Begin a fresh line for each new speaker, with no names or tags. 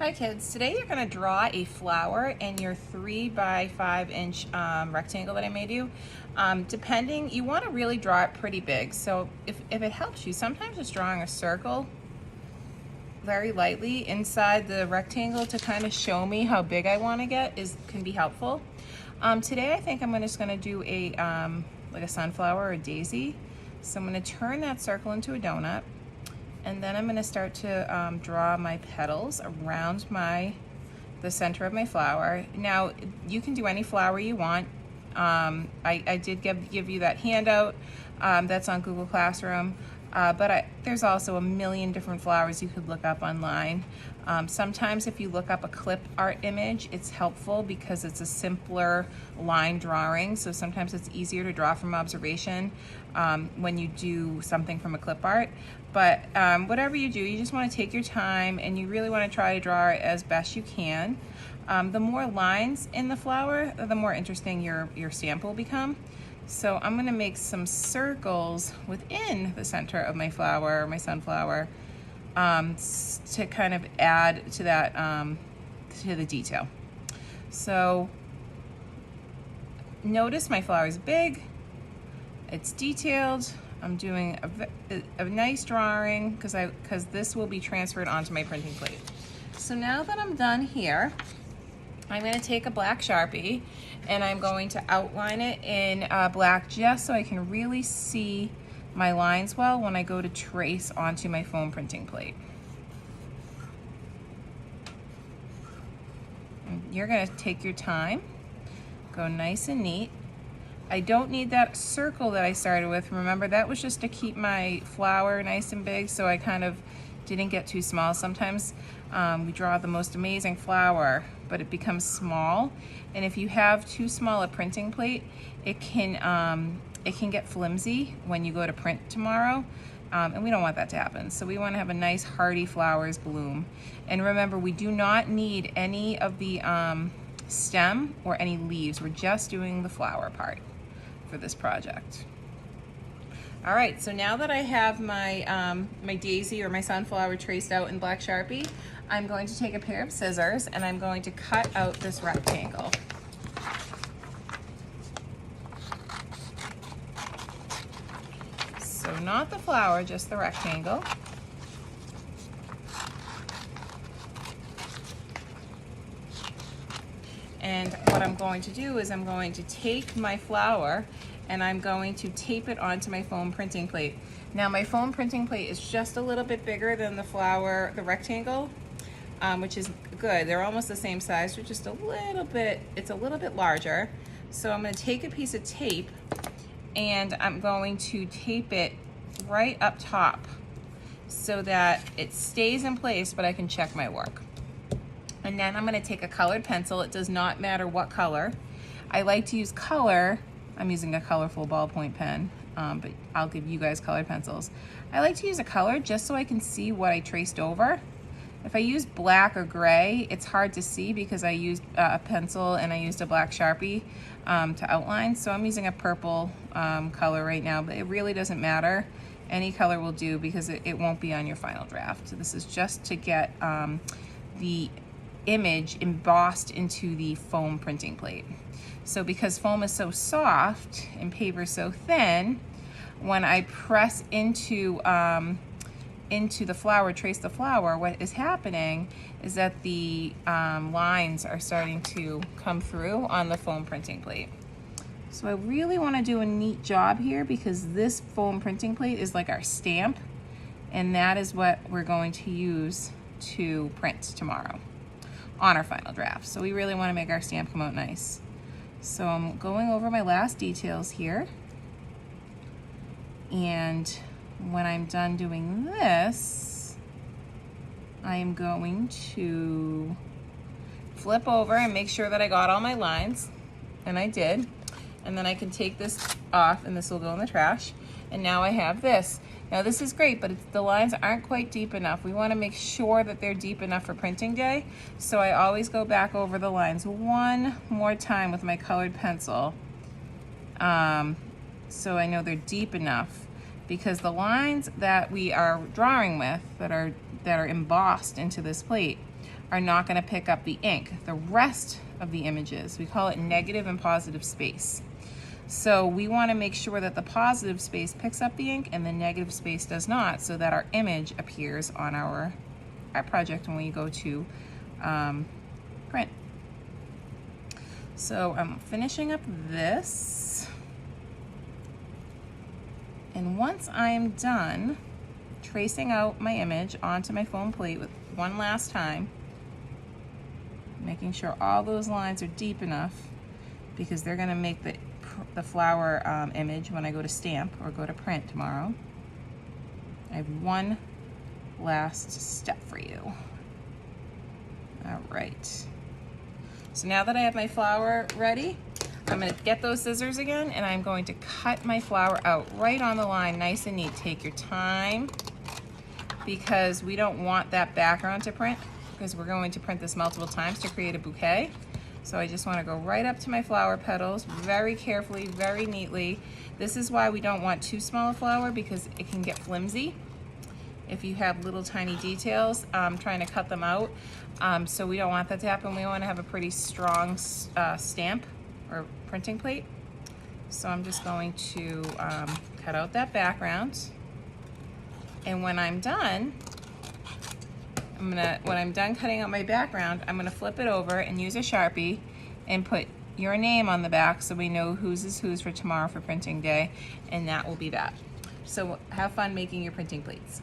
Hi kids, today you're going to draw a flower in your 3 by 5 inch rectangle that I made you. Depending, you want to really draw it pretty big, so if it helps you, sometimes just drawing a circle very lightly inside the rectangle to kind of show me how big I want to get can be helpful. Today I think I'm just going to do a like a sunflower or a daisy. So I'm going to turn that circle into a donut. And then I'm going to start to draw my petals around the center of my flower. Now, you can do any flower you want. I did give you that handout that's on Google Classroom, but there's also a million different flowers you could look up online. Sometimes if you look up a clip art image, it's helpful because it's a simpler line drawing, so sometimes it's easier to draw from observation when you do something from a clip art. But whatever you do, you just want to take your time and you really want to try to draw it as best you can. The more lines in the flower, the more interesting your stamp will become. So I'm going to make some circles within the center of my flower, my sunflower, to kind of add to that, to the detail. So notice my flower is big, it's detailed. I'm doing a nice drawing because this will be transferred onto my printing plate. So now that I'm done here, I'm going to take a black Sharpie and I'm going to outline it in black just so I can really see my lines well when I go to trace onto my foam printing plate. And you're going to take your time, go nice and neat. I don't need that circle that I started with. Remember, that was just to keep my flower nice and big so I kind of didn't get too small. Sometimes we draw the most amazing flower, but it becomes small. And if you have too small a printing plate, it can get flimsy when you go to print tomorrow. And we don't want that to happen. So we want to have a nice hardy flowers bloom. And remember, we do not need any of the stem or any leaves. We're just doing the flower part for this project. All right, so now that I have my my daisy or my sunflower traced out in black Sharpie, I'm going to take a pair of scissors and I'm going to cut out this rectangle. So not the flower, just the rectangle. And what I'm going to do is I'm going to take my flower and I'm going to tape it onto my foam printing plate. Now my foam printing plate is just a little bit bigger than the rectangle, which is good. They're almost the same size, but just it's a little bit larger. So I'm going to take a piece of tape and I'm going to tape it right up top so that it stays in place, but I can check my work. And then I'm going to take a colored pencil. It does not matter what color. I like to use color. I'm using a colorful ballpoint pen, but I'll give you guys colored pencils. I like to use a color just so I can see what I traced over. If I use black or gray, it's hard to see because I used a pencil and I used a black Sharpie to outline. So I'm using a purple color right now, but it really doesn't matter. Any color will do because it won't be on your final draft. So this is just to get the image embossed into the foam printing plate. So because foam is so soft and paper so thin, when I press into the flower, trace the flower, what is happening is that the lines are starting to come through on the foam printing plate. So I really want to do a neat job here because this foam printing plate is like our stamp, and that is what we're going to use to print tomorrow on our final draft. So we really want to make our stamp come out nice. So I'm going over my last details here. And when I'm done doing this, I am going to flip over and make sure that I got all my lines, and I did. And then I can take this off and this will go in the trash. And now I have this. Now this is great, but the lines aren't quite deep enough. We want to make sure that they're deep enough for printing day. So I always go back over the lines one more time with my colored pencil. So I know they're deep enough, because the lines that we are drawing with that are embossed into this plate are not going to pick up the ink. The rest of the images, we call it negative and positive space. So we want to make sure that the positive space picks up the ink and the negative space does not, so that our image appears on our art project when we go to print. So I'm finishing up this, and once I'm done tracing out my image onto my foam plate with one last time, making sure all those lines are deep enough, because they're going to make the flower image when I go to stamp or go to print tomorrow. I have one last step for you. All right. So now that I have my flower ready, I'm going to get those scissors again, and I'm going to cut my flower out right on the line, nice and neat. Take your time, because we don't want that background to print, because we're going to print this multiple times to create a bouquet. So I just want to go right up to my flower petals very carefully, very neatly. This is why we don't want too small a flower, because it can get flimsy if you have little tiny details trying to cut them out. So we don't want that to happen. We want to have a pretty strong stamp or printing plate. So I'm just going to cut out that background. And when I'm done, when I'm done cutting out my background, I'm gonna flip it over and use a Sharpie and put your name on the back, so we know whose is whose for tomorrow for printing day, and that will be that. So have fun making your printing plates.